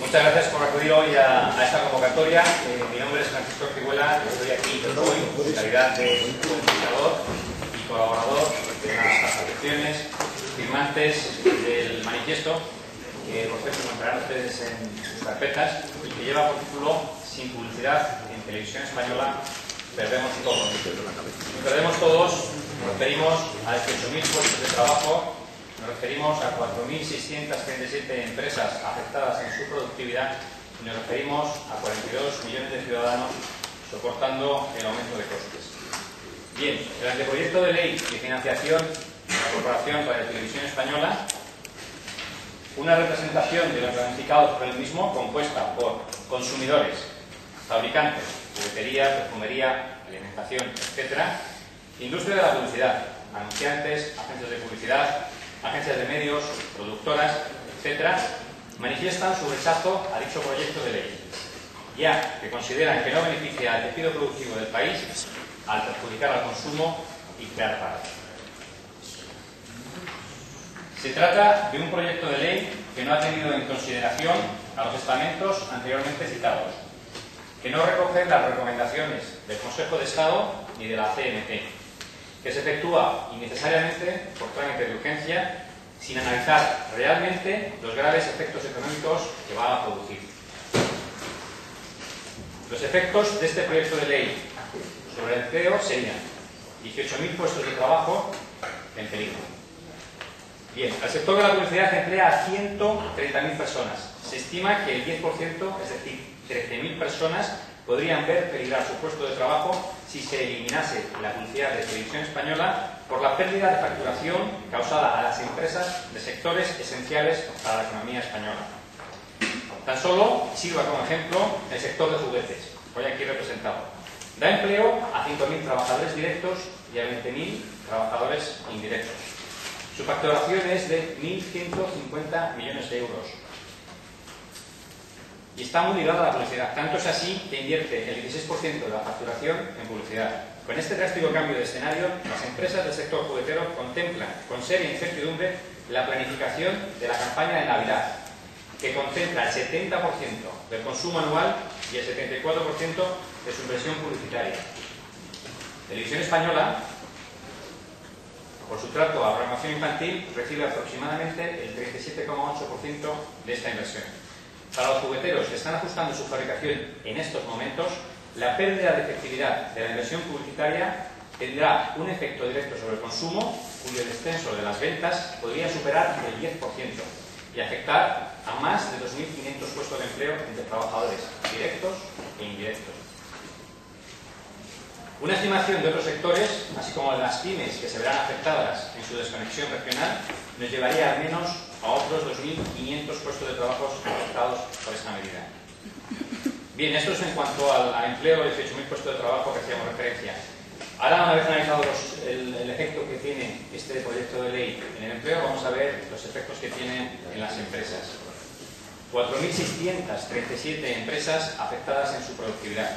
Muchas gracias por acudir hoy a esta convocatoria. Mi nombre es Francisco Ortiguela, estoy aquí hoy en calidad de investigador y colaborador de las asociaciones firmantes del manifiesto que por cierto encontrarán ustedes en sus carpetas y que lleva por título "Sin publicidad en televisión española perdemos todos". Si perdemos todos, nos referimos a 18.000 puestos de trabajo, nos referimos a 4.637 empresas afectadas en su productividad y nos referimos a 42 millones de ciudadanos soportando el aumento de costes. Bien, el anteproyecto de ley de financiación de la Corporación para la Televisión Española, una representación de los damnificados por el mismo compuesta por consumidores, fabricantes, juguetería, perfumería, alimentación, etc., industria de la publicidad, anunciantes, agencias de publicidad, agencias de medios, productoras, etc., manifiestan su rechazo a dicho proyecto de ley, ya que consideran que no beneficia al tejido productivo del país al perjudicar al consumo y crear paro. Se trata de un proyecto de ley que no ha tenido en consideración a los estamentos anteriormente citados, que no recoge las recomendaciones del Consejo de Estado ni de la CNT, que se efectúa innecesariamente por trámite de urgencia sin analizar realmente los graves efectos económicos que va a producir. Los efectos de este proyecto de ley sobre el empleo serían 18.000 puestos de trabajo en peligro. Bien, el sector de la publicidad emplea a 130.000 personas. Se estima que el 10%, es decir, 13.000 personas, podrían ver peligrar su puesto de trabajo si se eliminase la publicidad de televisión española por la pérdida de facturación causada a las empresas de sectores esenciales para la economía española. Tan solo sirva como ejemplo el sector de juguetes, hoy aquí representado. Da empleo a 5.000 trabajadores directos y a 20.000 trabajadores indirectos. Su facturación es de 1.150 millones de euros. Y está muy ligada a la publicidad. Tanto es así que invierte el 16% de la facturación en publicidad. Con este drástico cambio de escenario, las empresas del sector juguetero contemplan con seria incertidumbre la planificación de la campaña de Navidad, que concentra el 70% del consumo anual y el 74% de su inversión publicitaria. Televisión Española, por su trato a programación infantil, recibe aproximadamente el 37,8% de esta inversión. Para los jugueteros que están ajustando su fabricación en estos momentos, la pérdida de efectividad de la inversión publicitaria tendrá un efecto directo sobre el consumo, cuyo descenso de las ventas podría superar el 10% y afectar a más de 2.500 puestos de empleo entre trabajadores directos e indirectos. Una estimación de otros sectores, así como de las pymes que se verán afectadas en su desconexión regional, nos llevaría al menos a otros 2.500 puestos de trabajo afectados por esta medida. Bien, esto es en cuanto al empleo de 18.000 puestos de trabajo que hacíamos referencia. Ahora, una vez analizado el efecto que tiene este proyecto de ley en el empleo, vamos a ver los efectos que tiene en las empresas. 4.637 empresas afectadas en su productividad.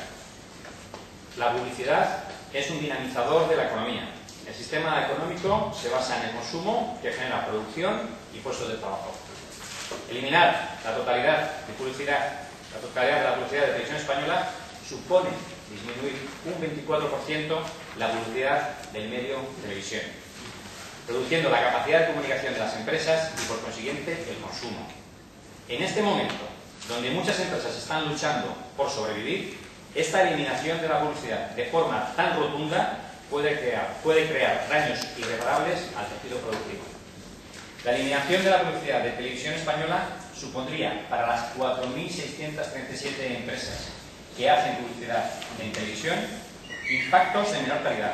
La publicidad es un dinamizador de la economía. El sistema económico se basa en el consumo, que genera producción y puestos de trabajo. Eliminar la totalidad de la publicidad de televisión española supone disminuir un 24% la publicidad del medio televisión, reduciendo la capacidad de comunicación de las empresas y, por consiguiente, el consumo. En este momento, donde muchas empresas están luchando por sobrevivir, esta eliminación de la publicidad de forma tan rotunda puede crear daños irreparables al tejido productivo. La eliminación de la publicidad de televisión española supondría para las 4.637 empresas que hacen publicidad en televisión impactos de menor calidad,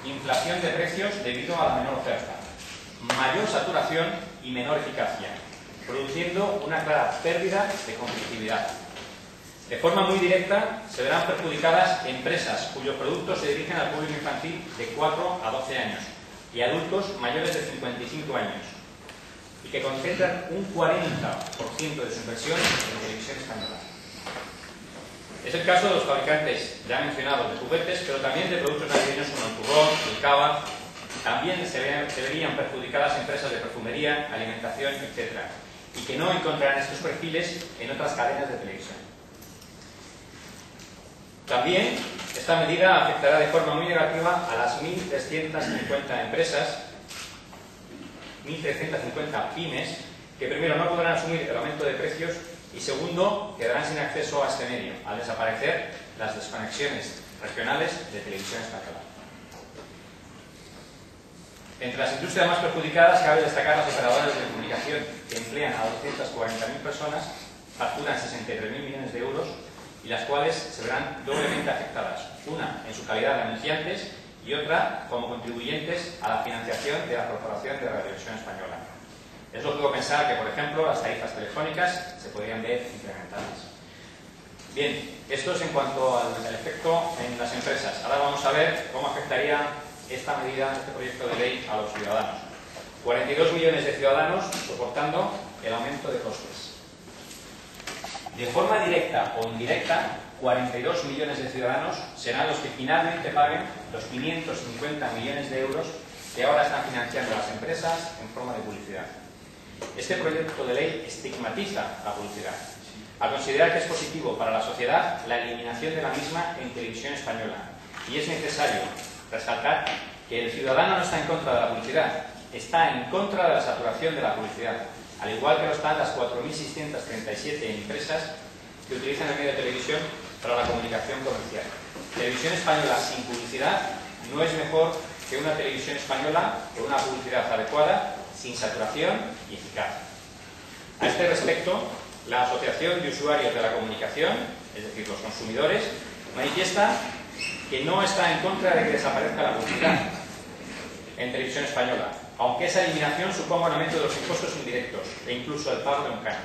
inflación de precios debido a la menor oferta, mayor saturación y menor eficacia, produciendo una clara pérdida de competitividad. De forma muy directa, se verán perjudicadas empresas cuyos productos se dirigen al público infantil de 4 a 12 años y adultos mayores de 55 años, y que concentran un 40% de su inversión en televisión española. Es el caso de los fabricantes ya mencionados de juguetes, pero también de productos navideños como el turrón, el cava. También se verían perjudicadas empresas de perfumería, alimentación, etc. y que no encontrarán estos perfiles en otras cadenas de televisión. También esta medida afectará de forma muy negativa a las 1.350 empresas, 1.350 pymes, que primero no podrán asumir el aumento de precios y segundo, quedarán sin acceso a este medio, al desaparecer las desconexiones regionales de televisión española. Entre las industrias más perjudicadas cabe destacar las operadoras de comunicación, que emplean a 240.000 personas, facturan 63.000 millones de euros y las cuales se verán doblemente afectadas, una en su calidad de anunciantes y otra como contribuyentes a la financiación de la Corporación de Radiodifusión Española. Es lógico pensar que, por ejemplo, las tarifas telefónicas se podrían ver incrementadas. Bien, esto es en cuanto al efecto en las empresas. Ahora vamos a ver cómo afectaría esta medida, este proyecto de ley, a los ciudadanos. 42 millones de ciudadanos soportando el aumento de costes. De forma directa o indirecta, 42 millones de ciudadanos serán los que finalmente paguen los 550 millones de euros que ahora están financiando las empresas en forma de publicidad. Este proyecto de ley estigmatiza la publicidad, al considerar que es positivo para la sociedad la eliminación de la misma en televisión española. Y es necesario resaltar que el ciudadano no está en contra de la publicidad, está en contra de la saturación de la publicidad, al igual que lo están las 4.637 empresas que utilizan el medio de televisión para la comunicación comercial. Televisión española sin publicidad no es mejor que una televisión española con una publicidad adecuada, sin saturación y eficaz. A este respecto, la Asociación de Usuarios de la Comunicación, es decir, los consumidores, manifiesta que no está en contra de que desaparezca la publicidad en televisión española, aunque esa eliminación suponga un aumento de los impuestos indirectos e incluso el pago de un canon.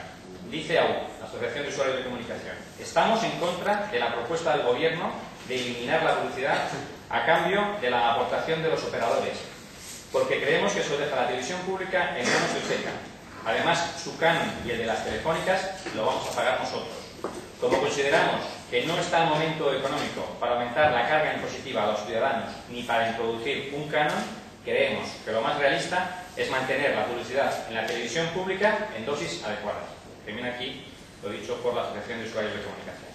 Dice aún la Asociación de Usuarios de Comunicación: estamos en contra de la propuesta del Gobierno de eliminar la publicidad a cambio de la aportación de los operadores, porque creemos que eso deja a la televisión pública en manos de Useca. Además, su canon y el de las telefónicas lo vamos a pagar nosotros. Como consideramos que no está el momento económico para aumentar la carga impositiva a los ciudadanos ni para introducir un canon, creemos que lo más realista es mantener la publicidad en la televisión pública en dosis adecuadas. Termina aquí lo dicho por la Asociación de Usuarios de Comunicación.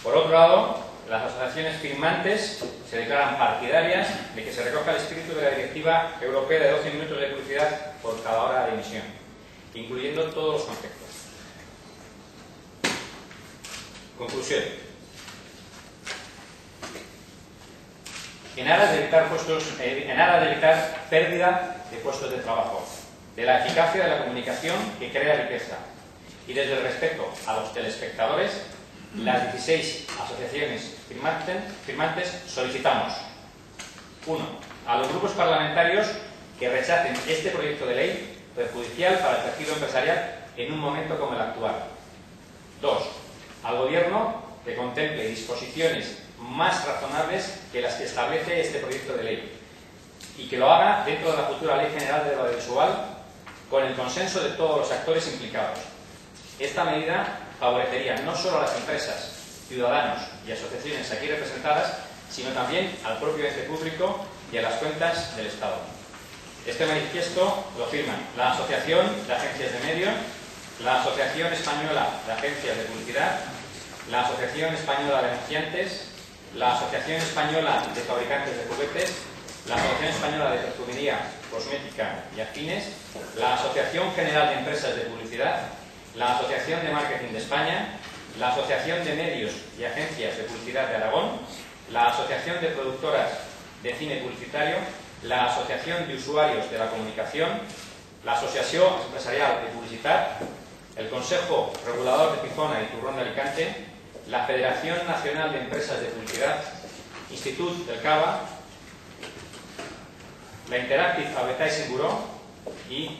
Por otro lado, las asociaciones firmantes se declaran partidarias de que se recoja el espíritu de la Directiva Europea de 12 minutos de publicidad por cada hora de emisión, incluyendo todos los conceptos. Conclusión. En aras de evitar pérdida de puestos de trabajo, de la eficacia de la comunicación que crea riqueza y desde el respeto a los telespectadores, las 16 asociaciones firmantes solicitamos: 1. A los grupos parlamentarios que rechacen este proyecto de ley perjudicial para el tejido empresarial en un momento como el actual. 2. Al Gobierno que contemple disposiciones más razonables que las que establece este proyecto de ley y que lo haga dentro de la futura Ley General de Audiovisual con el consenso de todos los actores implicados. Esta medida favorecería no solo a las empresas, ciudadanos y asociaciones aquí representadas, sino también al propio ente público y a las cuentas del Estado. Este manifiesto lo firman la Asociación de Agencias de Medios, la Asociación Española de Agencias de Publicidad, la Asociación Española de Anunciantes, la Asociación Española de Fabricantes de Juguetes, la Asociación Española de Perfumería, Cosmética y Afines, la Asociación General de Empresas de Publicidad, la Asociación de Marketing de España, la Asociación de Medios y Agencias de Publicidad de Aragón, la Asociación de Productoras de Cine Publicitario, la Asociación de Usuarios de la Comunicación, la Asociación Empresarial de Publicitat, el Consejo Regulador de Gijona y Turrón de Alicante, la Federación Nacional de Empresas de Publicidad, Institut del Cava, la Interactive Advertising Bureau y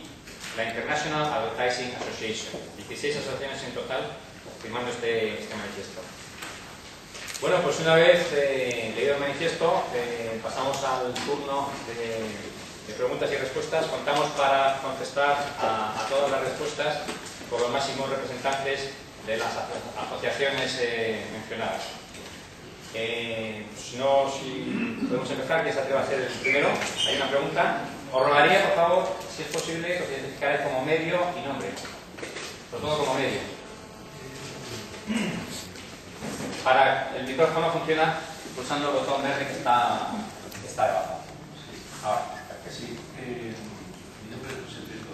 la International Advertising Association. 16 asociaciones en total firmando este manifiesto. Bueno, pues una vez leído el manifiesto, pasamos al turno de preguntas y respuestas. Contamos para contestar a todas las respuestas por los máximos representantes de las asociaciones mencionadas. Si podemos empezar, que ese va a ser el primero. Hay una pregunta. Os rogaría, por favor, si es posible, que os identificarais como medio y nombre. Lo pongo como medio. Para el micrófono funciona pulsando el botón verde que está debajo. Ahora. Sí. Mi nombre es José Pedro.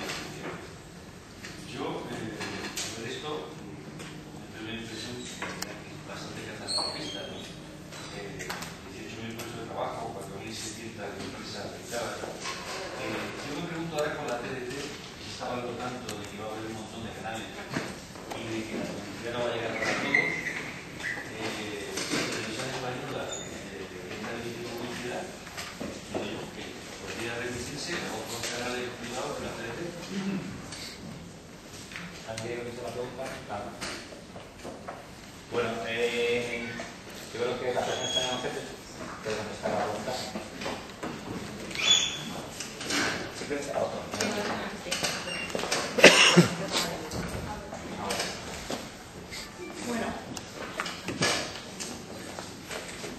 Yo, sobre esto, mi primera impresión es bastante catastrofista, ¿no? 18.000 puestos de trabajo, 4.600 empresas afectadas. Yo me pregunto ahora con la TDT, que se está hablando tanto de que va a haber un montón de canales y de que la publicidad no va a llegar para todos. La televisión española está emitiendo publicidad, digo yo, que podría remitirse a otros canales privados de la TDT. ¿Alguien hizo la pregunta? Claro. Bueno, yo creo que la persona está en el jefe. ¿Puede contestar la pregunta? Simplemente a otro. Bueno,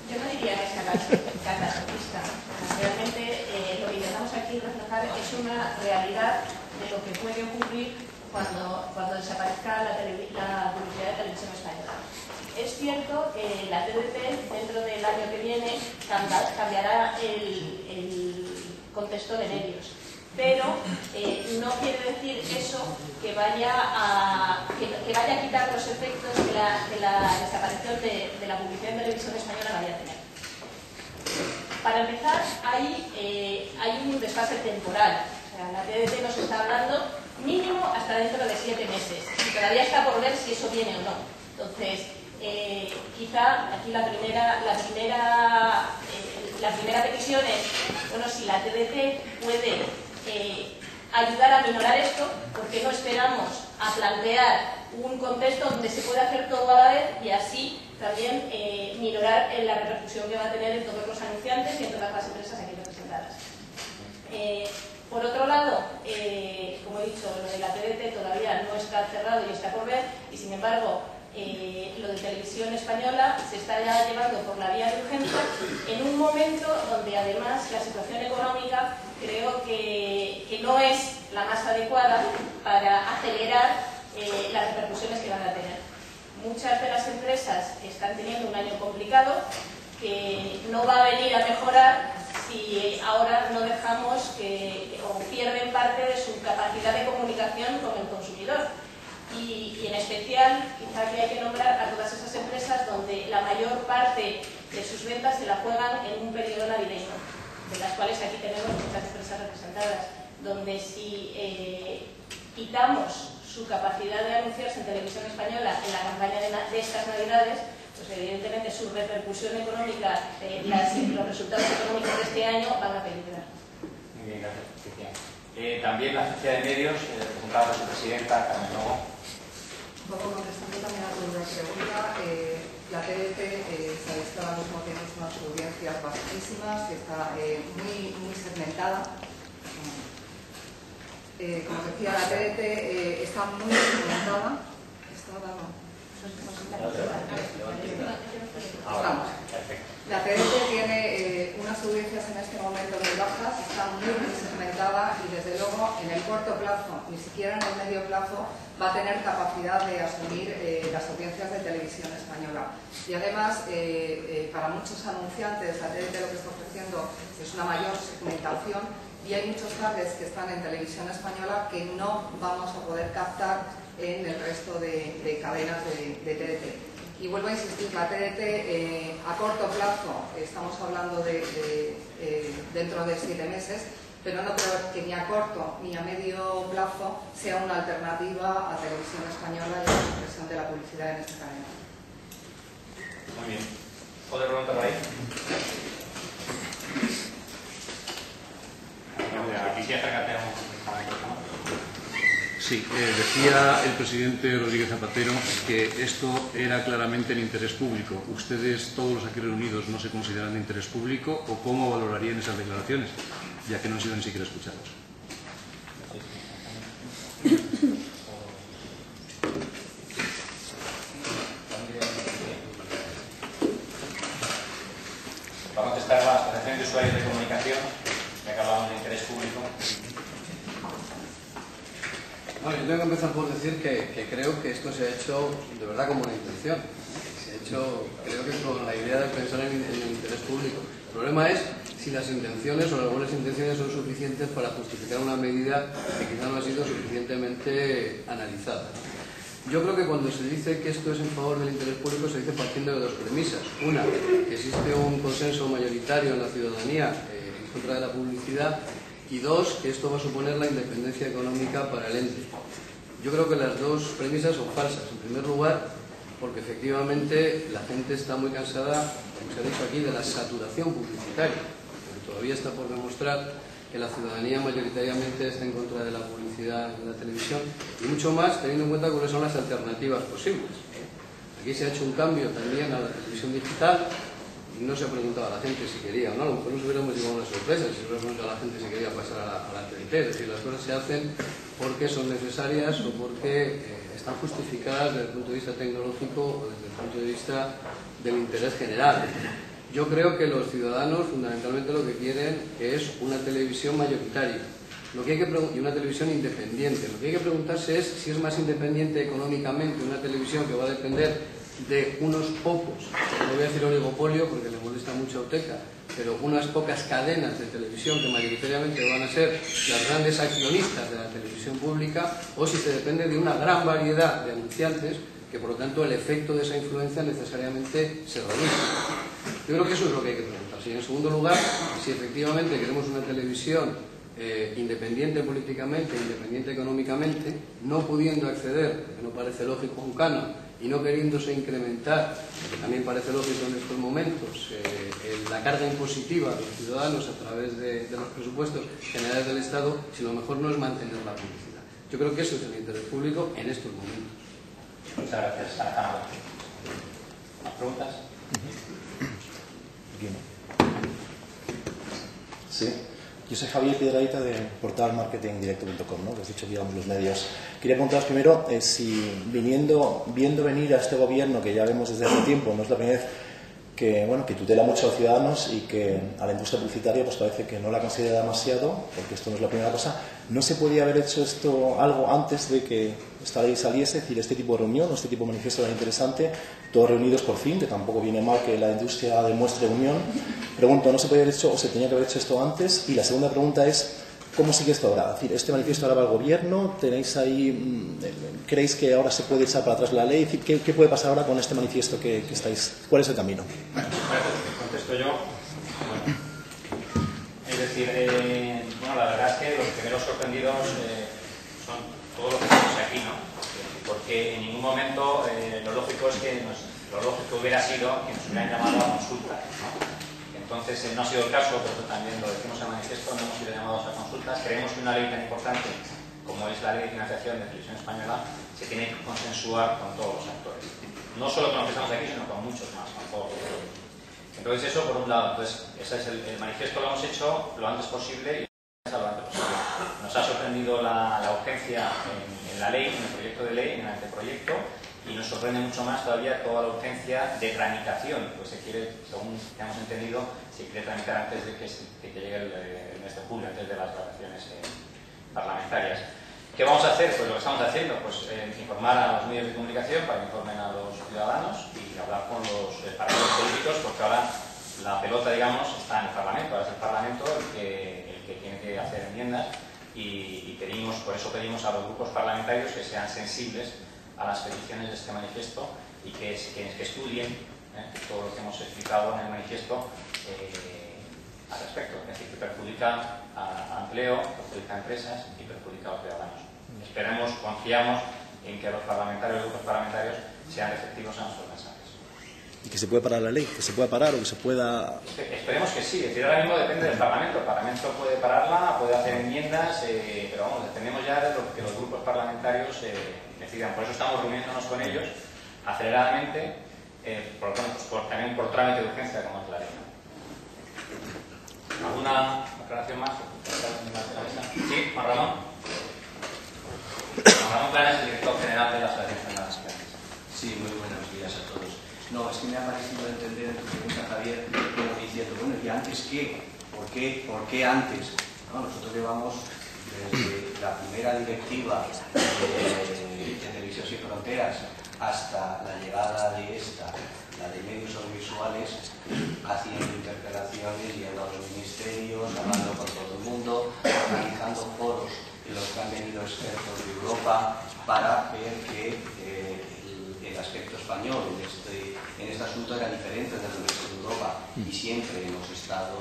yo no diría que sea catastrofista. Realmente lo que intentamos aquí reflejar es una realidad de lo que puede ocurrir cuando desaparezca la publicidad de televisión española. Es cierto que la TDT dentro del año que viene cambiará el contexto de medios, pero no quiere decir eso que vaya a quitar los efectos que la desaparición de la publicidad en televisión española vaya a tener. Para empezar, hay un desfase temporal. O sea, la TDT nos está hablando mínimo hasta dentro de 7 meses. Y todavía está por ver si eso viene o no. Entonces, quizá aquí la primera petición es, bueno, si la TDT puede ayudar a minorar esto, ¿por qué no esperamos a plantear un contexto donde se pueda hacer todo a la vez y así también minorar la repercusión que va a tener en todos los anunciantes y en todas las empresas aquí representadas? Por otro lado, como he dicho, lo de la TDT todavía no está cerrado y está por ver, y sin embargo, lo de televisión española se está ya llevando por la vía de urgencia en un momento donde además la situación económica creo que no es la más adecuada para acelerar las repercusiones que van a tener. Muchas de las empresas están teniendo un año complicado que no va a venir a mejorar si ahora no dejamos o pierden parte de su capacidad de comunicación con el consumidor. Y en especial, quizá que hay que nombrar a todas esas empresas donde la mayor parte de sus ventas se la juegan en un periodo navideño, de las cuales aquí tenemos muchas empresas representadas, donde si quitamos su capacidad de anunciarse en televisión española en la campaña de estas navidades, pues evidentemente su repercusión económica, los resultados económicos de este año van a peligrar. Muy bien, gracias, Cristian. También la agencia de medios, representada por su presidenta, Carmen Novo. Un poco contestando también a tu pregunta, la TDT sabéis que ahora mismo tiene unas audiencias bajísimas y está muy segmentada. Como decía, la TDT está muy segmentada. La TDT tiene unas audiencias en este momento muy bajas, está muy segmentada y desde luego en el corto plazo, ni siquiera en el medio plazo, va a tener capacidad de asumir las audiencias de televisión española. Y además, para muchos anunciantes, la TDT lo que está ofreciendo es una mayor segmentación y hay muchos targets que están en televisión española que no vamos a poder captar en el resto de cadenas de TDT. Y vuelvo a insistir, la TDT a corto plazo, estamos hablando de dentro de 7 meses, pero no creo que ni a corto ni a medio plazo sea una alternativa a televisión española y a la expresión de la publicidad en esta cadena. Muy bien. ¿Otra pregunta por ahí? Quisiera acercarte a un... Sí, decía el presidente Rodríguez Zapatero que esto era claramente el interés público. ¿Ustedes, todos los aquí reunidos, no se consideran de interés público o cómo valorarían esas declaraciones, ya que no han sido ni siquiera escuchados? Va a contestar la Asociación de Usuarios de Comunicación, ya que hablábamos de interés público. Bueno, yo tengo que empezar por decir que creo que esto se ha hecho de verdad con buena intención. Se ha hecho, creo que con la idea de pensar en el interés público. El problema es si las intenciones o las buenas intenciones son suficientes para justificar una medida que quizá no ha sido suficientemente analizada. Yo creo que cuando se dice que esto es en favor del interés público se dice partiendo de dos premisas. Una, que existe un consenso mayoritario en la ciudadanía en contra de la publicidad, y dos, que esto va a suponer la independencia económica para el ente. Yo creo que las dos premisas son falsas. En primer lugar, porque efectivamente la gente está muy cansada, como se ha dicho aquí, de la saturación publicitaria. Porque todavía está por demostrar que la ciudadanía mayoritariamente está en contra de la publicidad en la televisión, y mucho más teniendo en cuenta cuáles son las alternativas posibles. Aquí se ha hecho un cambio también a la televisión digital, y no se ha preguntado a la gente si quería o no. A lo mejor nos hubiéramos llevado una sorpresa si hubiéramos preguntado a la gente si quería pasar a la TDT. Es decir, las cosas se hacen porque son necesarias o porque están justificadas desde el punto de vista tecnológico o desde el punto de vista del interés general. Yo creo que los ciudadanos fundamentalmente lo que quieren es una televisión mayoritaria y una televisión independiente. Lo que hay que preguntarse es si es más independiente económicamente una televisión que va a depender de unos pocos, no voy a decir oligopolio porque le molesta mucho a Uteca, pero unas pocas cadenas de televisión que mayoritariamente van a ser las grandes accionistas de la televisión pública, o si se depende de una gran variedad de anunciantes que por lo tanto el efecto de esa influencia necesariamente se reduce. Yo creo que eso es lo que hay que preguntarse. Y en segundo lugar, si efectivamente queremos una televisión independiente políticamente, independiente económicamente, no pudiendo acceder, que no parece lógico, a un canon, y no queriéndose incrementar, que también parece lógico en estos momentos, la carga impositiva de los ciudadanos a través de los presupuestos generales del Estado, si lo mejor no es mantener la publicidad. Yo creo que eso es el interés público en estos momentos. Muchas gracias, Alejandro. ¿Más preguntas? Sí. Yo soy Javier Piedrahita de portalmarketingdirecto.com, ¿no? Que has dicho que íbamos los medios. Quería preguntaros primero si viendo venir a este gobierno, que ya vemos desde hace tiempo, no es la primera vez que tutela mucho a los ciudadanos y que a la industria publicitaria pues parece que no la considera demasiado, porque esto no es la primera cosa. ¿No se podía haber hecho esto algo antes de que esta ley saliese? Es decir, este tipo de reunión o este tipo de manifiesto era interesante, todos reunidos por fin, que tampoco viene mal que la industria demuestre unión. Pregunto, ¿no se podía haber hecho o se tenía que haber hecho esto antes? Y la segunda pregunta es, ¿cómo sigue esto ahora? Es decir, ¿este manifiesto ahora va al gobierno? ¿Tenéis ahí, creéis que ahora se puede echar para atrás la ley? Es decir, ¿qué puede pasar ahora con este manifiesto que estáis? ¿Cuál es el camino? Contesto yo. Bueno, es decir, la verdad es que los primeros sorprendidos son todos los que estamos aquí, ¿no? Porque en ningún momento lo lógico hubiera sido que nos hubieran llamado a consultas, ¿no? Entonces, no ha sido el caso, pero también lo decimos en el manifiesto, no hemos sido llamados a consultas. Creemos que una ley tan importante como es la ley de financiación de Televisión Española se tiene que consensuar con todos los actores. No solo con los que estamos aquí, sino con muchos más, con todos. Entonces, eso por un lado. Entonces, ese es el manifiesto, lo hemos hecho lo antes posible y lo antes posible. Nos ha sorprendido la urgencia en la ley, en el proyecto de ley, en el anteproyecto, y nos sorprende mucho más todavía toda la urgencia de tramitación, pues se quiere, según hemos entendido, se quiere tramitar antes de que llegue el mes de julio, antes de las vacaciones parlamentarias. ¿Qué vamos a hacer? Pues lo que estamos haciendo, pues informar a los medios de comunicación para que informen a los ciudadanos y hablar con los partidos políticos, porque ahora la pelota, digamos, está en el Parlamento, ahora es el Parlamento el que tiene que hacer enmiendas y por eso pedimos a los grupos parlamentarios que sean sensibles a las peticiones de este manifiesto y que estudien todo lo que hemos explicado en el manifiesto al respecto. Es decir, que perjudica a empleo, perjudica a empresas y perjudica a los ciudadanos. Esperemos, confiamos en que los parlamentarios, los grupos parlamentarios sean efectivos en nuestros mensajes. ¿Y que se puede parar la ley? ¿Que se pueda parar o que se pueda...? Esperemos que sí. Es decir, ahora mismo depende del Parlamento. El Parlamento puede pararla, puede hacer enmiendas, pero vamos, dependemos ya de lo que los grupos parlamentarios decidan. Por eso estamos reuniéndonos con ellos aceleradamente, también por trámite de urgencia, como es la ley. ¿Alguna aclaración más? Sí, Juan Ramón. Juan Ramón Planas, el director general de la Asociación Española de Asociaciones. Sí, muy buenos días a todos. No, es que me ha parecido entender en tu pregunta, Javier, como diciendo, bueno, ¿y antes qué? ¿Por qué antes? No, nosotros llevamos desde la primera directiva de Televisión Sin Fronteras hasta la llegada de esta, la de medios audiovisuales, haciendo interpelaciones, yendo a los ministerios, hablando con todo el mundo, organizando foros en los que han venido expertos de Europa para ver que el aspecto español en este asunto era diferente del resto de Europa, y siempre hemos estado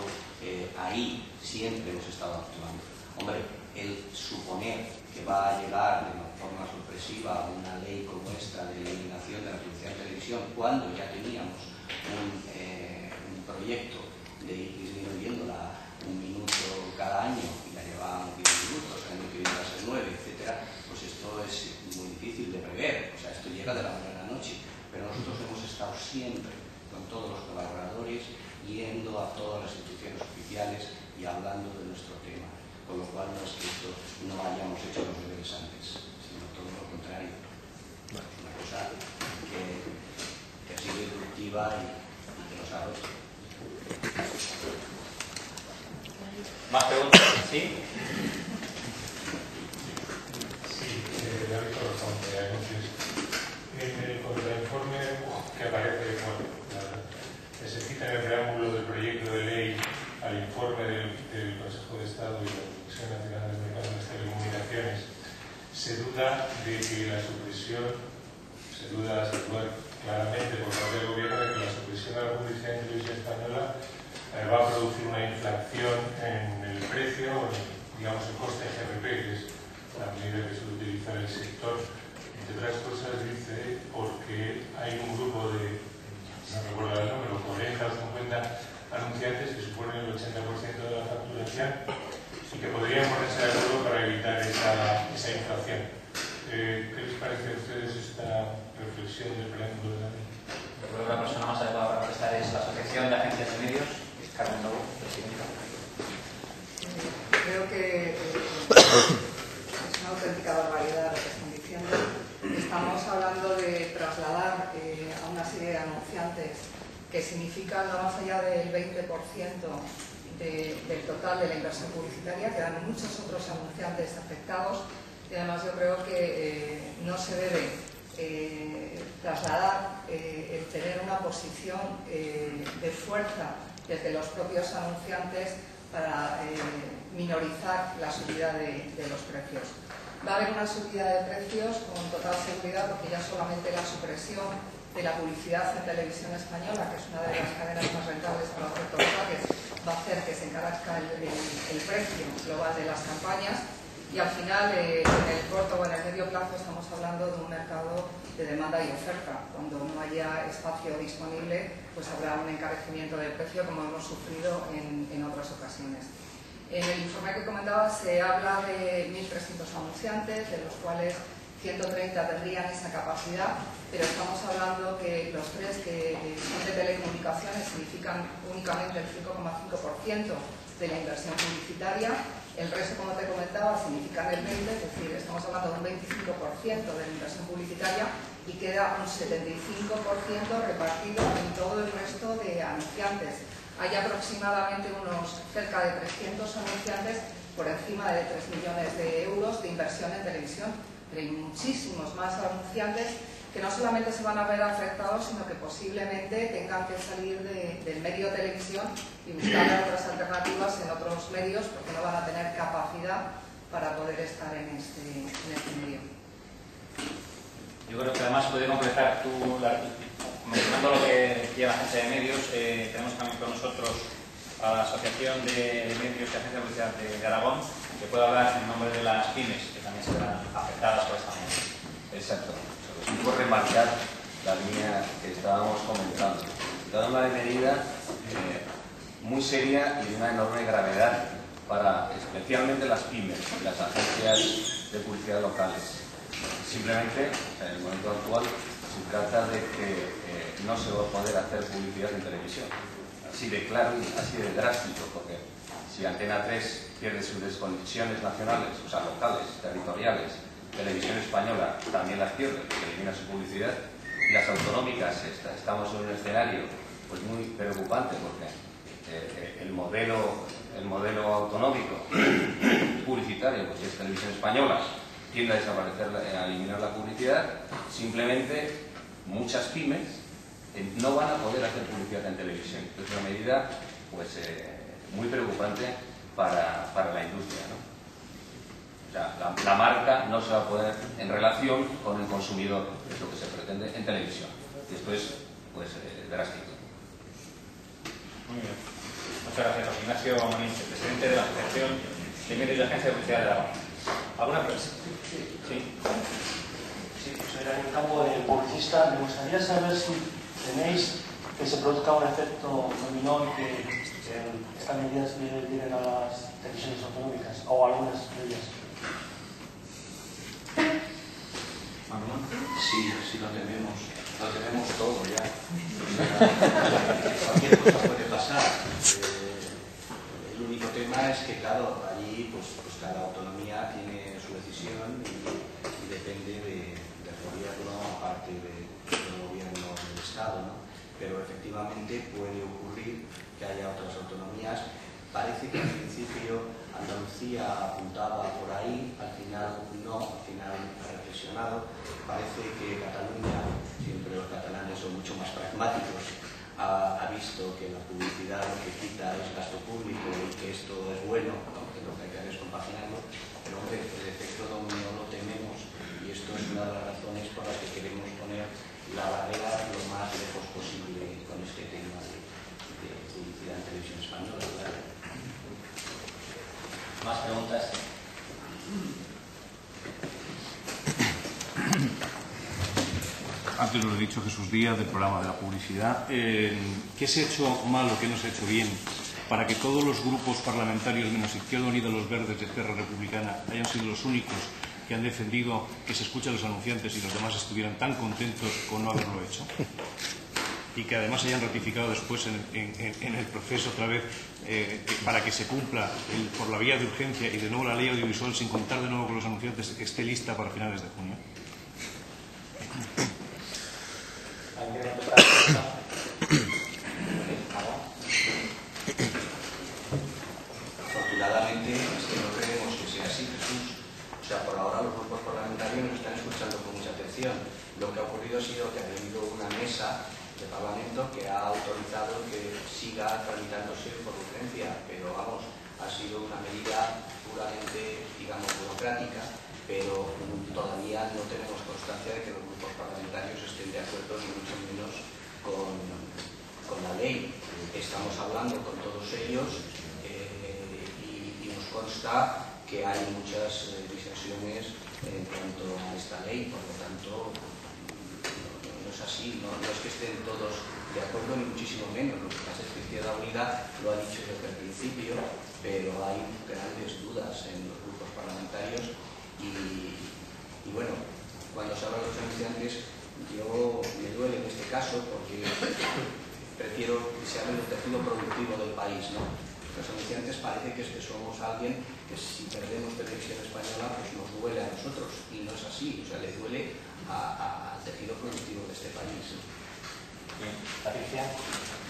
ahí, siempre hemos estado actuando. Hombre, el suponer que va a llegar de forma sorpresiva una ley como esta de eliminación de la publicidad en televisión, cuando ya teníamos un proyecto de ir disminuyéndola 1 minuto cada año y la llevábamos 10 minutos, el año que viene va a ser 9, etcétera, pues esto es muy difícil de prever. O sea, esto llega de la mañana a la noche, pero nosotros hemos estado siempre con todos los colaboradores, yendo a todas las instituciones oficiales y hablando de nuestro tema, con lo cual no es que esto no hayamos hecho los deberes antes, sino todo lo contrario. Bueno, es una cosa que ha sido disruptiva y que nos ha roto. ¿Más preguntas? ¿Sí? Sí, David Corazón, de Anuncios. En el contrainforme que aparece, bueno, se cita en el preámbulo del proyecto de ley al informe del Consejo de Estado y la Comisión Nacional del Mercado de las Telecomunicaciones, se duda de que la supresión, se duda claramente por parte del Gobierno de que la supresión de la publicidad en televisión española va a producir una inflación en el precio, o en, digamos, el coste GRP, que es la medida que suele utilizar el sector. Entre otras cosas dice porque hay un grupo de, no recuerdo el número, 40 o 50 anunciantes que suponen el 80% de la facturación y que podrían ponerse de acuerdo para evitar esa inflación. ¿Qué les parece a ustedes esta reflexión del preámbulo de la ley? Yo creo que la persona más adecuada para contestar es la Asociación de Agencias de Medios, Carmen Lobo, presidenta. Creo que es una auténtica barbaridad lo que están diciendo. Estamos hablando de trasladar a una serie de anunciantes que significan no más allá del 20% del total de la inversión publicitaria, quedan muchos otros anunciantes afectados, y además yo creo que no se debe trasladar el tener una posición de fuerza desde los propios anunciantes para minorizar la subida de los precios. Va a haber una subida de precios con total seguridad, porque ya solamente la supresión de la publicidad en televisión española, que es una de las cadenas más rentables para los sectores, va a hacer que se encarezca el precio global de las campañas, y al final, en el corto o en el medio plazo, estamos hablando de un mercado de demanda y oferta. Cuando no haya espacio disponible, pues habrá un encarecimiento del precio, como hemos sufrido en otras ocasiones. En el informe que comentaba se habla de 1.300 anunciantes, de los cuales 130 tendrían esa capacidad, pero estamos hablando que los 3 que son de telecomunicaciones significan únicamente el 5,5% de la inversión publicitaria. El resto, como te comentaba, significan el 20%, es decir, estamos hablando de un 25% de la inversión publicitaria, y queda un 75% repartido en todo el resto de anunciantes. Hay aproximadamente cerca de 300 anunciantes por encima de 3 millones de euros de inversión en televisión, pero hay muchísimos más anunciantes que no solamente se van a ver afectados, sino que posiblemente tengan que salir del medio televisión y buscar otras alternativas en otros medios, porque no van a tener capacidad para poder estar en este medio. Yo creo que además puede completar tú, mencionando lo que decía la agencia de medios. Tenemos también con nosotros a la Asociación de Medios y Agencia de Publicidad de Aragón, que puede hablar en nombre de las pymes, que también serán afectadas por esta medida. Exacto. Es por remarcar la línea que estábamos comentando. Toda una medida muy seria y de una enorme gravedad para especialmente las pymes y las agencias de publicidad locales. Simplemente, en el momento actual, se trata de que no se va a poder hacer publicidad en televisión. Así de claro y así de drástico, porque si Antena 3 pierde sus desconexiones nacionales, o sea, locales, territoriales, Televisión Española también las pierde, elimina su publicidad, y las autonómicas, estamos en un escenario pues muy preocupante, porque el modelo autonómico publicitario, pues si es Televisión Española, tiende a desaparecer, a eliminar la publicidad. Simplemente muchas pymes no van a poder hacer publicidad en televisión. Es una medida pues muy preocupante para la industria, ¿no? O sea, la marca no se va a poder en relación con el consumidor, que es lo que se pretende en televisión. Y esto es pues drástico. Muy bien. Muchas gracias, José Ignacio Maninche, presidente de la Asociación de Medios de Agencia de Publicidad de Aragón. ¿Alguna pregunta? Sí. Sí, soy Daniel Campo, publicista. Me gustaría saber si tenéis que se produzca un efecto dominó y que estas medidas lleguen a las televisiones autonómicas o algunas de ellas. Sí, lo tenemos. Lo tenemos todo ya. Cualquier cosa puede pasar. El único tema es que, claro, allí pues cada autonomía tiene su decisión y depende del gobierno, aparte del gobierno del Estado, ¿no? Pero efectivamente puede ocurrir que haya otras autonomías. Parece que al principio Andalucía apuntaba por ahí, al final no, al final ha reflexionado. Parece que Cataluña, siempre los catalanes son mucho más pragmáticos, ha visto que la publicidad lo que quita es gasto público y que esto es bueno, ¿no? Que lo que hay que hacer es compaginarlo. Pero hombre, el efecto dominó lo tememos y esto es una de las razones por las que queremos poner la barrera lo más lejos posible con este tema de publicidad en televisión española, ¿verdad? ¿Más preguntas? Antes lo he dicho, Jesús Díaz, del programa de la publicidad. ¿Qué se ha hecho mal o qué no se ha hecho bien para que todos los grupos parlamentarios, menos Izquierda Unida, los Verdes y Esquerra Republicana, hayan sido los únicos que han defendido que se escuchen a los anunciantes y los demás estuvieran tan contentos con no haberlo hecho? Y que además hayan ratificado después en el proceso otra vez para que se cumpla por la vía de urgencia y de nuevo la ley audiovisual, sin contar de nuevo con los anunciantes, esté lista para finales de junio. Afortunadamente es que no creemos que sea así, Jesús. O sea, por ahora los grupos parlamentarios nos están escuchando con mucha atención. Lo que ha ocurrido ha sido que ha habido una mesa de Parlamento que ha autorizado que siga tramitándose por urgencia, pero vamos, ha sido una medida puramente, digamos, burocrática, pero todavía no tenemos constancia de que los grupos parlamentarios estén de acuerdo, ni mucho menos con la ley. Estamos hablando con todos ellos y nos consta que hay muchas disensiones en cuanto a esta ley, por lo tanto no es así, no es que estén todos de acuerdo ni muchísimo menos. Lo que pasa es que Izquierda Unida lo ha dicho desde el principio, pero hay grandes dudas en los grupos parlamentarios y bueno, cuando se habla de los anunciantes, yo me duele en este caso porque prefiero que se hable del tejido productivo del país, ¿no? Los anunciantes parece que somos alguien que si perdemos televisión española pues nos duele a nosotros y no es así, o sea, le duele al tejido productivo de este país. Bien. Patricia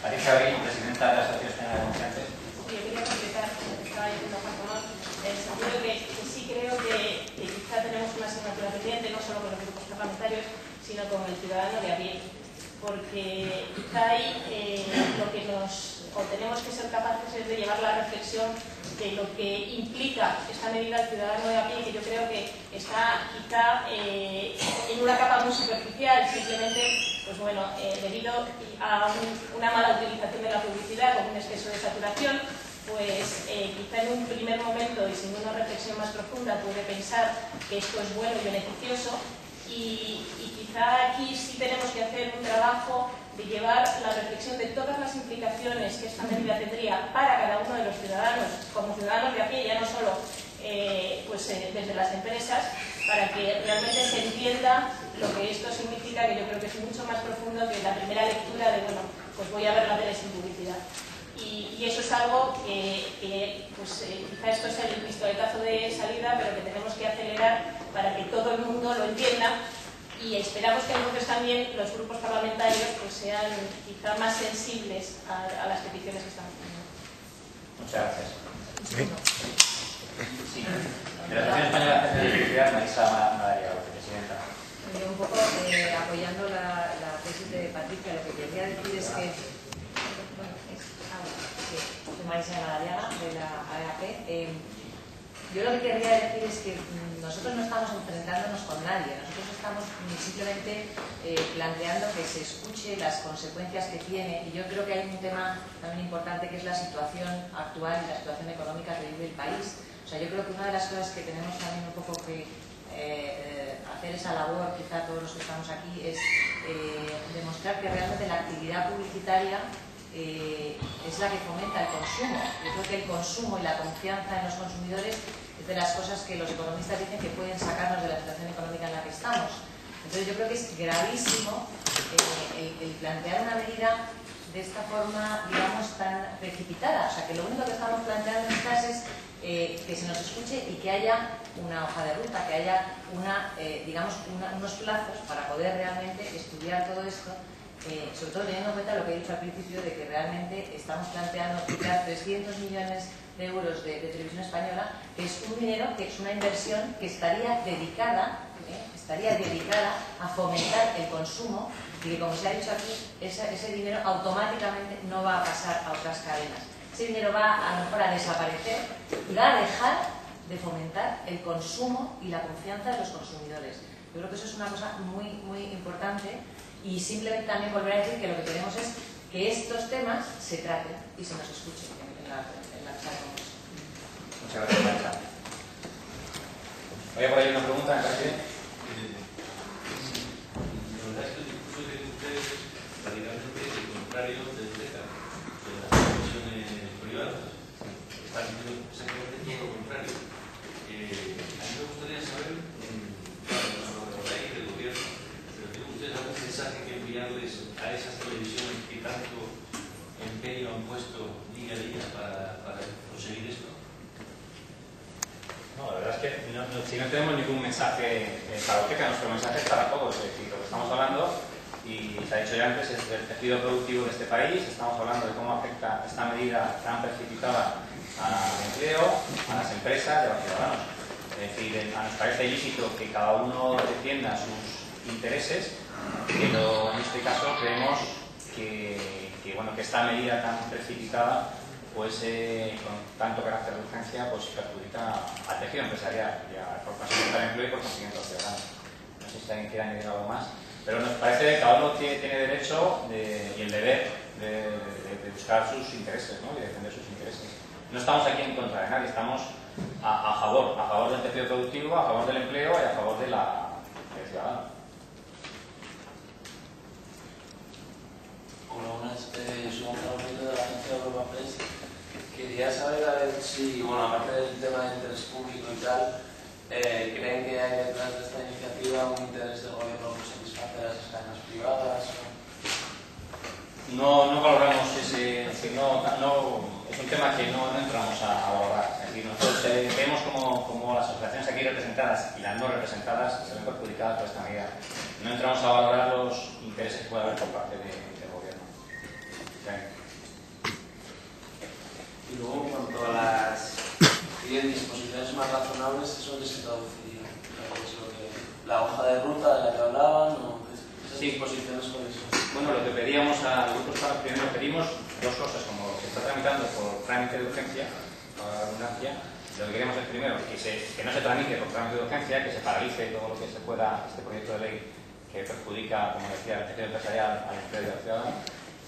Abril, presidenta de la Asociación de Anunciantes. Yo quería completar lo que estaba diciendo Juan Tomás, en el sentido que sí creo que quizá tenemos una asignatura pendiente, no solo con los grupos parlamentarios, sino con el ciudadano de a pie, porque quizá ahí lo que tenemos que ser capaces es de llevar la reflexión de lo que implica esta medida al ciudadano de a pie, que yo creo que está quizá en una capa muy superficial, simplemente pues bueno, debido a una mala utilización de la publicidad, con un exceso de saturación, pues quizá en un primer momento y sin una reflexión más profunda puede pensar que esto es bueno y beneficioso, y quizá aquí sí tenemos que hacer un trabajo de llevar la reflexión de todas las implicaciones que esta medida tendría para cada uno de los ciudadanos, como ciudadanos de a pie, ya no solo desde las empresas, para que realmente se entienda lo que esto significa, que yo creo que es mucho más profundo que la primera lectura de, bueno, pues voy a ver la tele sin publicidad. Y eso es algo que quizá esto es el pistoletazo de salida, pero que tenemos que acelerar para que todo el mundo lo entienda, y esperamos que entonces también los grupos parlamentarios pues sean quizá más sensibles a las peticiones que están haciendo. Muchas gracias. Sí. De la Asociación Española de Agencias de Electricidad, Marisa Madariaga, presidenta. Yo un poco apoyando la tesis de Patricia, lo que quería decir es que soy Marisa Madariaga de la AEAP. Yo lo que querría decir es que nosotros no estamos enfrentándonos con nadie, nosotros estamos simplemente planteando que se escuche las consecuencias que tiene, y yo creo que hay un tema también importante que es la situación actual y la situación económica que vive el país. O sea, yo creo que una de las cosas que tenemos también un poco que hacer esa labor, quizá todos los que estamos aquí, es demostrar que realmente la actividad publicitaria es la que fomenta el consumo. Yo creo que el consumo y la confianza en los consumidores es de las cosas que los economistas dicen que pueden sacarnos de la situación económica en la que estamos. Entonces yo creo que es gravísimo el plantear una medida de esta forma, digamos, tan precipitada. O sea, que lo único que estamos planteando en estas es que se nos escuche y que haya una hoja de ruta, que haya unos plazos para poder realmente estudiar todo esto. Sobre todo teniendo en cuenta lo que he dicho al principio de que realmente estamos planteando quitar 300 millones de euros de televisión española, que es un dinero, que es una inversión que estaría dedicada a fomentar el consumo y que, como se ha dicho aquí, ese dinero automáticamente no va a pasar a otras cadenas. Ese dinero va a lo mejor a desaparecer y va a dejar de fomentar el consumo y la confianza de los consumidores. Yo creo que eso es una cosa muy, muy importante. Y simplemente también volver a decir que lo que queremos es que estos temas se traten y se nos escuchen en la charla. Muchas gracias, Marisa. Voy a por ahí una pregunta, ¿me parece? La verdad es que el discurso que tienen ustedes es radicalmente el contrario del DECA, de las televisiones privadas. Están diciendo exactamente todo lo contrario. A mí me gustaría saber, sobre la ley del gobierno, ¿ustedes algún mensaje que enviarles a esas televisiones que tanto empeño han puesto día a día para conseguir esto? No, la verdad es que si no tenemos ningún mensaje para Oteca, nuestro mensaje es para todos. Es decir, lo que estamos hablando, y se ha dicho ya antes, es del tejido productivo de este país. Estamos hablando de cómo afecta esta medida tan precipitada al empleo, a las empresas y a los ciudadanos. Es decir, nos parece ilícito que cada uno defienda sus intereses, pero en este caso creemos que esta medida tan precipitada, pues con tanto carácter de urgencia, pues perjudica al tejido empresarial y por consiguiente al empleo y por consiguiente a los ciudadanos. No sé si alguien quiere añadir algo más, pero nos parece que cada uno tiene derecho y el deber de buscar sus intereses, ¿no? Y defender sus intereses. No estamos aquí en contra de nadie, estamos a favor del tejido productivo, a favor del empleo y a favor del ciudadano. Hola, buenas. Soy Gonzalo Prieto de la agencia Europa Press. Quería saber a ver si, aparte del tema de interés público y tal, ¿creen que hay detrás de esta iniciativa un interés del gobierno por satisfacer a las cadenas privadas? No valoramos ese, es un tema que no entramos a valorar. Es decir, nosotros vemos como las asociaciones aquí representadas y las no representadas se ven perjudicadas por esta medida. No entramos a valorar los intereses que puede haber por parte del gobierno. Okay. Y luego, en cuanto a las disposiciones más razonables, ¿eso qué se traduciría? ¿La hoja de ruta de la que hablaban o esas disposiciones con eso? Bueno, lo que pedíamos al grupo Estado, primero pedimos dos cosas, como se está tramitando por trámite de urgencia, por la redundancia. Lo que queremos es primero que no se tramite por trámite de urgencia, que se paralice todo lo que se pueda, este proyecto de ley que perjudica, como decía, el tejido empresarial al empleo de los ciudadanos,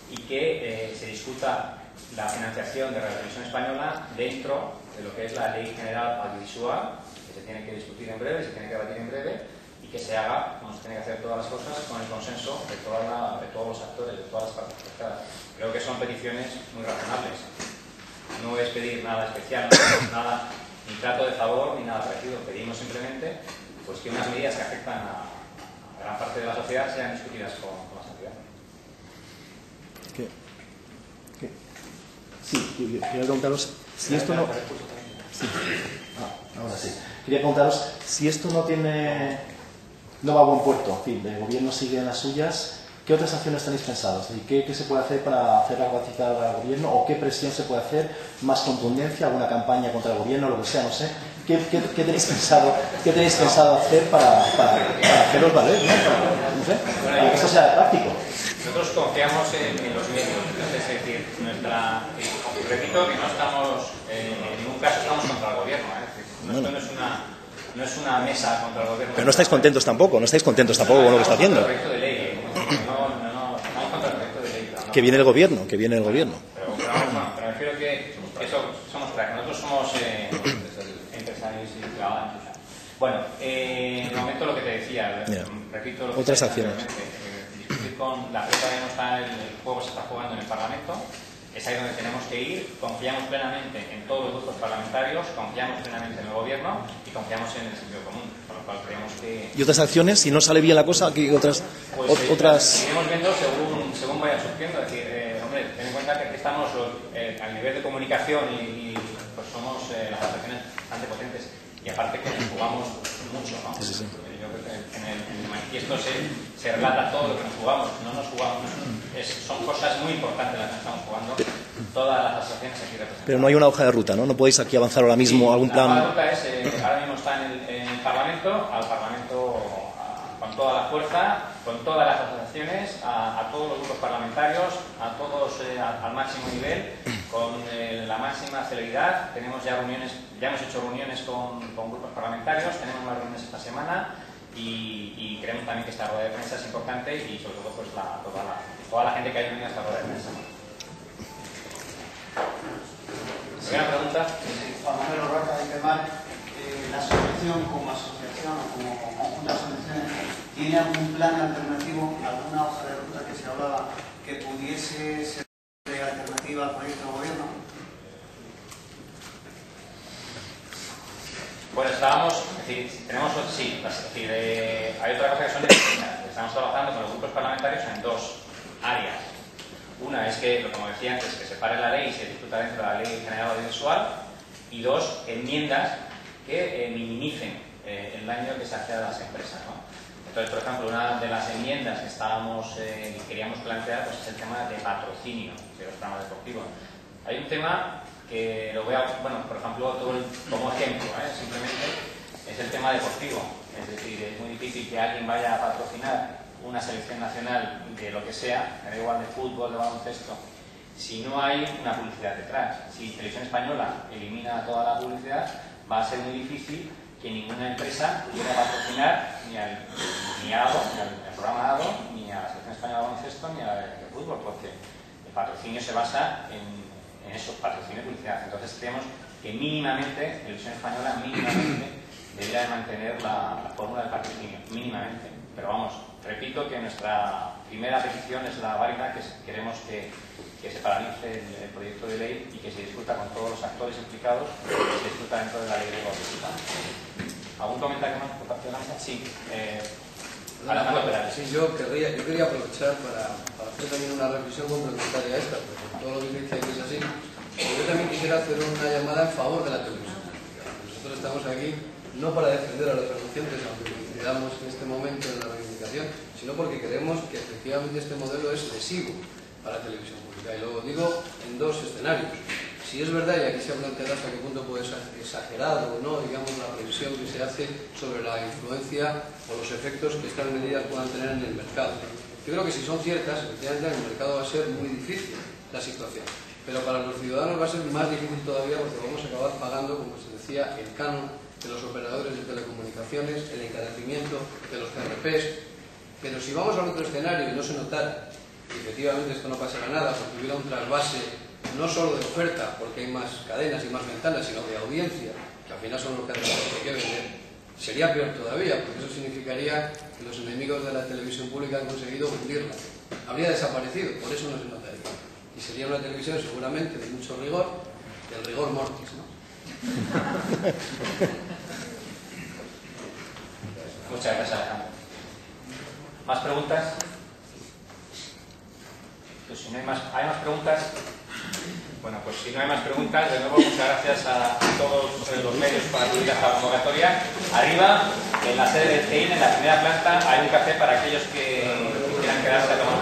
y que se discuta la financiación de Radio Televisión Española dentro de lo que es la Ley General Audiovisual, que se tiene que discutir en breve, se tiene que debatir en breve, y que se haga, como se tiene que hacer todas las cosas, con el consenso de todos los actores, de todas las partes afectadas. Creo que son peticiones muy razonables. No es pedir nada especial, no es nada, ni trato de favor, ni nada parecido. Pedimos simplemente pues, que unas medidas que afectan a gran parte de la sociedad sean discutidas con la sociedad. Sí, quería preguntaros si esto no... Sí. Ahora sí. Quería preguntaros si esto no va a buen puerto. En fin, el gobierno sigue en las suyas ¿qué otras acciones tenéis pensadas? ¿Qué se puede hacer para hacer capacitar al gobierno? ¿O qué presión se puede hacer? ¿Más contundencia? ¿Alguna campaña contra el gobierno? Lo que sea, no sé. ¿Qué tenéis pensado hacer para haceros valer? No sé, para que esto sea práctico. Nosotros confiamos en los medios, es decir, repito que no estamos, en ningún caso estamos contra el gobierno, esto no es una mesa contra el gobierno. Pero no estáis contentos tampoco con lo que está haciendo. No, contra el proyecto de ley, no contra el proyecto de ley. No. Que viene el gobierno. Pero refiero que eso somos claros, nosotros somos empresarios y ciudadanos. Bueno, de momento lo que te decía, repito lo que otras acciones. Discutir con la prensa no está, el juego se está jugando en el Parlamento, es ahí donde tenemos que ir, confiamos plenamente en todos los grupos parlamentarios, confiamos plenamente en el gobierno y confiamos en el sentido común, con lo cual creemos que... ¿Y otras acciones? Si no sale bien la cosa, ¿qué otras? Iremos viendo según vaya surgiendo, es decir, hombre, ten en cuenta que aquí estamos al nivel de comunicación y pues somos las asociaciones bastante potentes y aparte que nos jugamos mucho, ¿no? Sí. Yo creo que en el manifiesto se relata todo lo que nos jugamos, no nos jugamos, son cosas muy importantes las que estamos jugando, todas las asociaciones aquí representadas. Pero no hay una hoja de ruta, ¿no? No podéis aquí avanzar ahora mismo algún plan. La hoja de ruta es, ahora mismo está en el Parlamento, al Parlamento con toda la fuerza, con todas las asociaciones, a todos los grupos parlamentarios, a todos al máximo nivel, con la máxima celeridad. Tenemos ya reuniones, ya hemos hecho reuniones con grupos parlamentarios, tenemos más reuniones esta semana y creemos también que esta rueda de prensa es importante y sobre todo pues toda la gente que haya venido a esta rueda de prensa. ¿Alguna pregunta? Juan Manuel Roca de Quemar, la asociación como asociación o como conjunto de asociaciones, ¿tiene algún plan alternativo, alguna hoja de ruta que se hablaba que pudiese ser de alternativa al proyecto de gobierno? Bueno, estábamos, es decir, tenemos, sí, es decir, hay otra cosa que son distintas. Estamos trabajando con los grupos parlamentarios en dos áreas. Una es que, como decía antes, que se pare la ley y se discuta dentro de la Ley General Audiovisual, y dos, enmiendas que minimicen el daño que se hace a las empresas, ¿no? Entonces, por ejemplo, una de las enmiendas que estábamos y queríamos plantear pues, es el tema de patrocinio de los programas deportivos. Hay un tema que lo voy a, bueno, por ejemplo, como ejemplo, simplemente es el tema deportivo. Es decir, es muy difícil que alguien vaya a patrocinar una selección nacional de lo que sea, me da igual de fútbol, de baloncesto, si no hay una publicidad detrás. Si Televisión Española elimina toda la publicidad, va a ser muy difícil que ninguna empresa pudiera patrocinar ni al programa ADO, ni a la Selección Española de Baloncesto, ni al de fútbol, porque el patrocinio se basa en eso, patrocinio y publicidad. Entonces creemos que mínimamente, Televisión Española mínimamente debería de mantener la fórmula del patrocinio, mínimamente. Pero vamos, repito que nuestra primera petición es la válida, que queremos que se paralice el proyecto de ley y que se discuta con todos los actores implicados, que se discuta dentro de la ley de gobierno. ¿Algún comentario más por parte de la mesa? Sí. Sí, yo quería aprovechar para hacer también una reflexión complementaria a esta, porque todo lo que dice aquí es así. Yo también quisiera hacer una llamada en favor de la televisión. Nosotros estamos aquí no para defender a los anunciantes, aunque coincidamos en este momento en la reivindicación, sino porque creemos que efectivamente este modelo es lesivo para la televisión pública. Y lo digo en dos escenarios. Si es verdad, y aquí se ha planteado hasta qué punto puede ser exagerado o no, digamos, la previsión que se hace sobre la influencia o los efectos que estas medidas puedan tener en el mercado. Yo creo que si son ciertas, efectivamente en el mercado va a ser muy difícil la situación. Pero para los ciudadanos va a ser más difícil todavía porque vamos a acabar pagando, como se decía, el canon de los operadores de telecomunicaciones, el encarecimiento de los CRPs. Pero si vamos al otro escenario y no se notara, y efectivamente esto no pasará nada, porque hubiera un trasvase no solo de oferta, porque hay más cadenas y más ventanas, sino de audiencia, que al final son los que hay que vender, sería peor todavía, porque eso significaría que los enemigos de la televisión pública han conseguido hundirla. Habría desaparecido, por eso no se notaría. Y sería una televisión seguramente de mucho rigor, del rigor mortis, ¿no? Muchas gracias, Alejandro. ¿Más preguntas? Pues si no hay más preguntas, bueno, pues si no hay más preguntas, de nuevo muchas gracias a todos los medios por acudir a esta convocatoria. Arriba, en la sede del CEIN, en la primera planta, hay un café para aquellos que quieran quedarse a tomar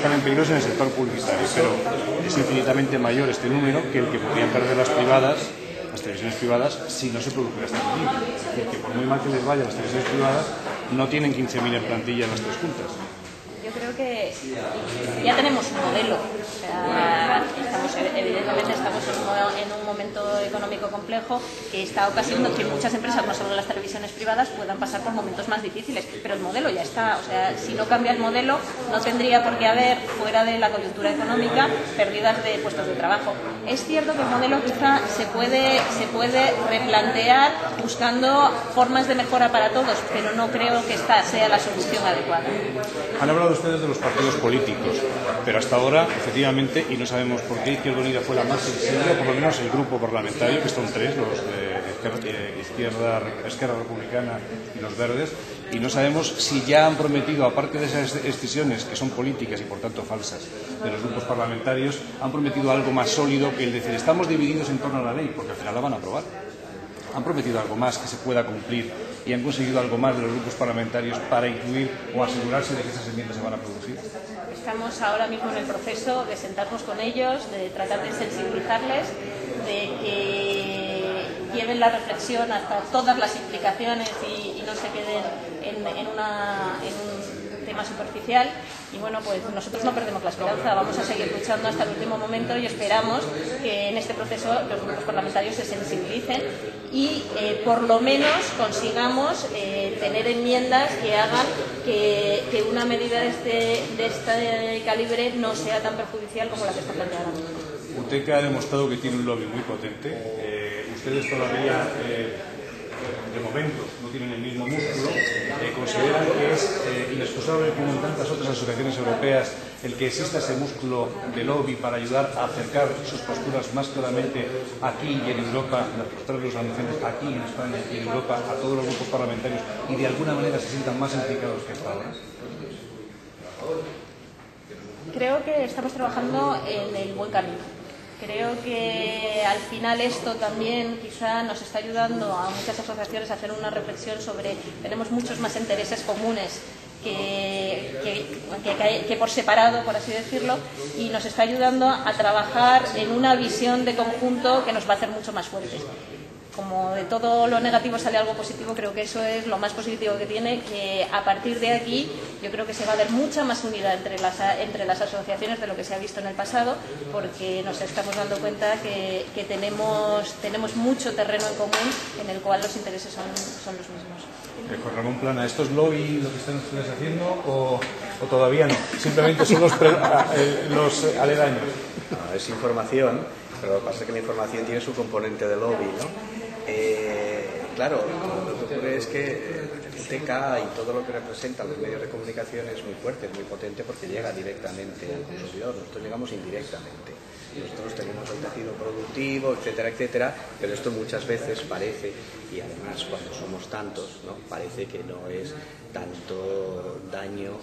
están en peligro en el sector publicitario, pero es infinitamente mayor este número que el que podrían perder las televisiones privadas, si no se produjera esta medida. Es decir, que por muy mal que les vaya a las televisiones privadas, no tienen 15.000 en plantilla en las tres juntas. Yo creo que ya tenemos un modelo. O sea, evidentemente estamos en un momento económico complejo que está ocasionando que muchas empresas, no solo las televisiones privadas, puedan pasar por momentos más difíciles. Pero el modelo ya está. O sea, si no cambia el modelo, no tendría por qué haber, fuera de la coyuntura económica, pérdidas de puestos de trabajo. Es cierto que el modelo quizá se puede replantear buscando formas de mejora para todos, pero no creo que esta sea la solución adecuada. Han hablado ustedes de los partidos políticos, pero hasta ahora, efectivamente, y no sabemos por qué, Izquierda Unida fue la más sensible, por lo menos el grupo parlamentario, que son tres, los de Esquerra Republicana y los Verdes, y no sabemos si ya han prometido, aparte de esas decisiones que son políticas y por tanto falsas de los grupos parlamentarios, han prometido algo más sólido que el decir estamos divididos en torno a la ley, porque al final la van a aprobar. Han prometido algo más que se pueda cumplir y han conseguido algo más de los grupos parlamentarios para incluir o asegurarse de que esas enmiendas se van a producir. Estamos ahora mismo en el proceso de sentarnos con ellos, de tratar de sensibilizarles, de que lleven la reflexión hasta todas las implicaciones y no se queden en un tema superficial. Y bueno, pues nosotros no perdemos la esperanza, vamos a seguir luchando hasta el último momento y esperamos que en este proceso los grupos parlamentarios se sensibilicen y por lo menos consigamos tener enmiendas que hagan que una medida de este calibre no sea tan perjudicial como la que está planteada. UTECA ha demostrado que tiene un lobby muy potente. Ustedes todavía, de momento, no tienen el mismo músculo. Consideran que es inexcusable, como en tantas otras asociaciones europeas, el que exista ese músculo de lobby para ayudar a acercar sus posturas más claramente aquí y en Europa, las posturas de los almacenes aquí en España y en Europa, a todos los grupos parlamentarios y de alguna manera se sientan más implicados que hasta ahora. Creo que estamos trabajando en el buen camino. Creo que al final esto también quizá nos está ayudando a muchas asociaciones a hacer una reflexión sobre tenemos muchos más intereses comunes que por separado, por así decirlo, y nos está ayudando a trabajar en una visión de conjunto que nos va a hacer mucho más fuertes. Como de todo lo negativo sale algo positivo, creo que eso es lo más positivo que tiene, que a partir de aquí yo creo que se va a ver mucha más unidad entre las asociaciones de lo que se ha visto en el pasado, porque nos estamos dando cuenta que tenemos mucho terreno en común en el cual los intereses son los mismos. Juan Ramón Plana, ¿esto es lobby lo que están ustedes haciendo o todavía no? Simplemente son los aledaños. No, es información, pero lo que pasa es que la información tiene su componente de lobby, ¿no? Claro, lo que ocurre es que el TK y todo lo que representan los medios de comunicación es muy fuerte, es muy potente porque llega directamente al consumidor. Nosotros llegamos indirectamente. Nosotros tenemos el tejido productivo, etcétera, etcétera, pero esto muchas veces parece, y además cuando somos tantos, ¿no? Parece que no es tanto daño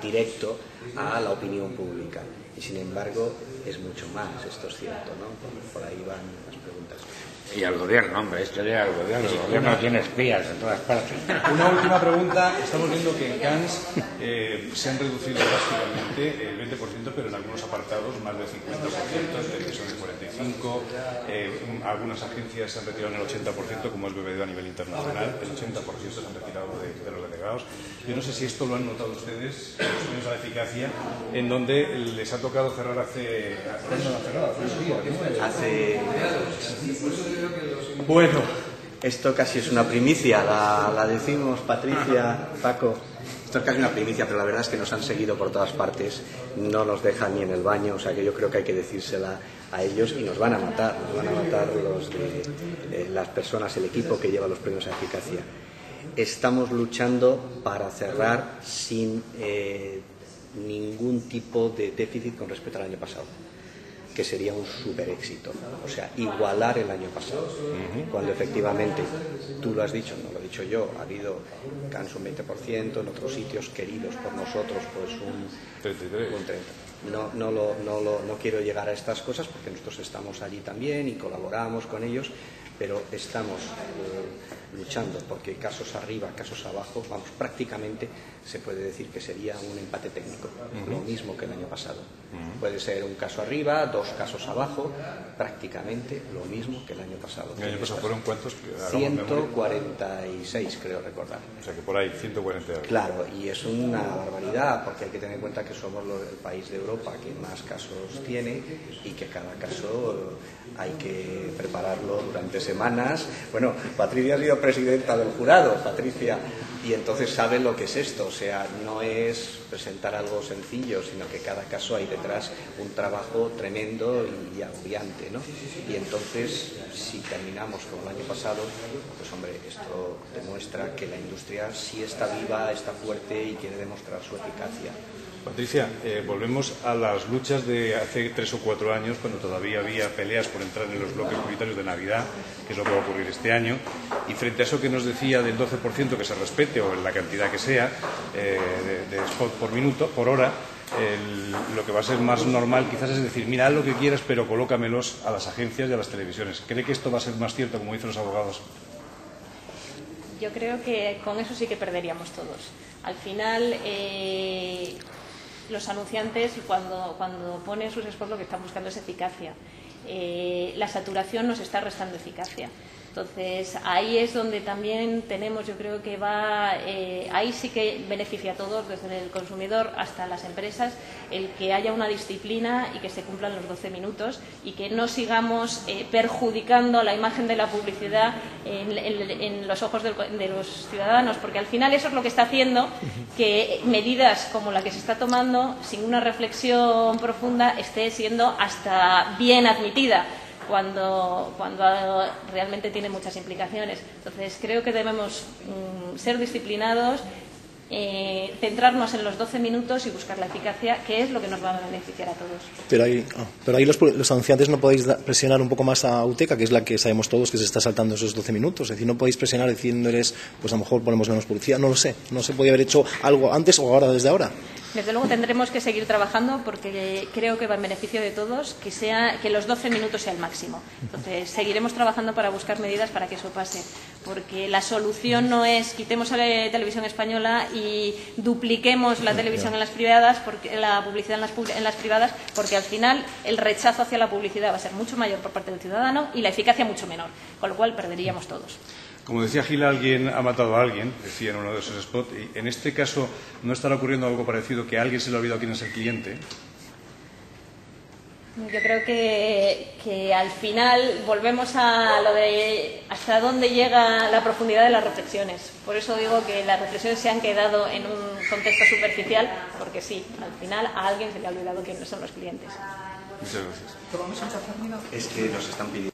directo a la opinión pública. Y sin embargo es mucho más, esto es cierto, ¿no? Por ahí van las preguntas. Y al gobierno, hombre, esto llega al gobierno. El gobierno tiene espías en todas partes. Una última pregunta. Estamos viendo que en Cannes se han reducido drásticamente el 20%, pero en algunos apartados más del 50%, en televisión el 45%, algunas agencias se han retirado en el 80%, como es BBD a nivel internacional, el 80% se han retirado de los delegados. Yo no sé si esto lo han notado ustedes, los premios a la eficacia, en donde les ha tocado cerrar hace Bueno, esto casi es una primicia, la decimos, Patricia, Paco. Esto es casi una primicia, pero la verdad es que nos han seguido por todas partes, no nos dejan ni en el baño, o sea que yo creo que hay que decírsela a ellos y nos van a matar los de las personas, el equipo que lleva los premios a eficacia. Estamos luchando para cerrar sin ningún tipo de déficit con respecto al año pasado, que sería un super éxito, o sea, igualar el año pasado, cuando efectivamente, tú lo has dicho, no lo he dicho yo, ha habido Cannes un 20%, en otros sitios queridos por nosotros pues un 30%. No quiero llegar a estas cosas porque nosotros estamos allí también y colaboramos con ellos, pero estamos luchando, porque casos arriba, casos abajo, vamos, prácticamente se puede decir que sería un empate técnico, lo mismo que el año pasado. Puede ser un caso arriba, 2 casos abajo, prácticamente lo mismo que el año pasado. ¿El año pasado fueron cuántos? 146, creo recordar. O sea que por ahí, 140. Claro, y es una barbaridad, porque hay que tener en cuenta que somos el país de Europa que más casos tiene y que cada caso hay que prepararlo durante semanas. Bueno, Patricia ha sido presidenta del jurado, Patricia, y entonces sabe lo que es esto. O sea, no es presentar algo sencillo, sino que cada caso hay detrás un trabajo tremendo y agobiante, ¿no? Y entonces, si terminamos como el año pasado, pues hombre, esto demuestra que la industria sí está viva, está fuerte y quiere demostrar su eficacia. Patricia, volvemos a las luchas de hace 3 o 4 años, cuando todavía había peleas por entrar en los bloques prioritarios de Navidad, que es lo que va a ocurrir este año, y frente a eso que nos decía del 12% que se respete, o en la cantidad que sea, de spot por minuto, por hora, lo que va a ser más normal quizás es decir, mira, haz lo que quieras, pero colócamelos a las agencias y a las televisiones. ¿Cree que esto va a ser más cierto, como dicen los abogados? Yo creo que con eso sí que perderíamos todos. Al final, los anunciantes, cuando ponen sus spots, lo que están buscando es eficacia. La saturación nos está restando eficacia. Entonces, ahí es donde también tenemos, yo creo que ahí sí que beneficia a todos, desde el consumidor hasta las empresas, el que haya una disciplina y que se cumplan los 12 minutos y que no sigamos perjudicando la imagen de la publicidad en los ojos de los ciudadanos, porque al final eso es lo que está haciendo que medidas como la que se está tomando, sin una reflexión profunda, esté siendo hasta bien admitida, cuando realmente tiene muchas implicaciones. Entonces, creo que debemos ser disciplinados, centrarnos en los 12 minutos y buscar la eficacia, que es lo que nos va a beneficiar a todos. Pero ahí los anunciantes no podéis presionar un poco más a UTECA, que es la que sabemos todos que se está saltando esos 12 minutos. Es decir, no podéis presionar diciéndoles, pues a lo mejor ponemos menos publicidad, no lo sé. No se podía haber hecho algo antes o ahora, desde ahora. Desde luego tendremos que seguir trabajando porque creo que va en beneficio de todos que los 12 minutos sea el máximo. Entonces seguiremos trabajando para buscar medidas para que eso pase, porque la solución no es quitemos a la televisión española y dupliquemos la televisión en las privadas, la publicidad en las privadas, porque al final el rechazo hacia la publicidad va a ser mucho mayor por parte del ciudadano y la eficacia mucho menor, con lo cual perderíamos todos. Como decía Gil, alguien ha matado a alguien, decía en uno de esos spots, y en este caso no estará ocurriendo algo parecido, que a alguien se le ha olvidado quién es el cliente. Yo creo que al final volvemos a lo de hasta dónde llega la profundidad de las reflexiones. Por eso digo que las reflexiones se han quedado en un contexto superficial, porque sí, al final a alguien se le ha olvidado quiénes son los clientes. Muchas gracias. Es que nos están pidiendo.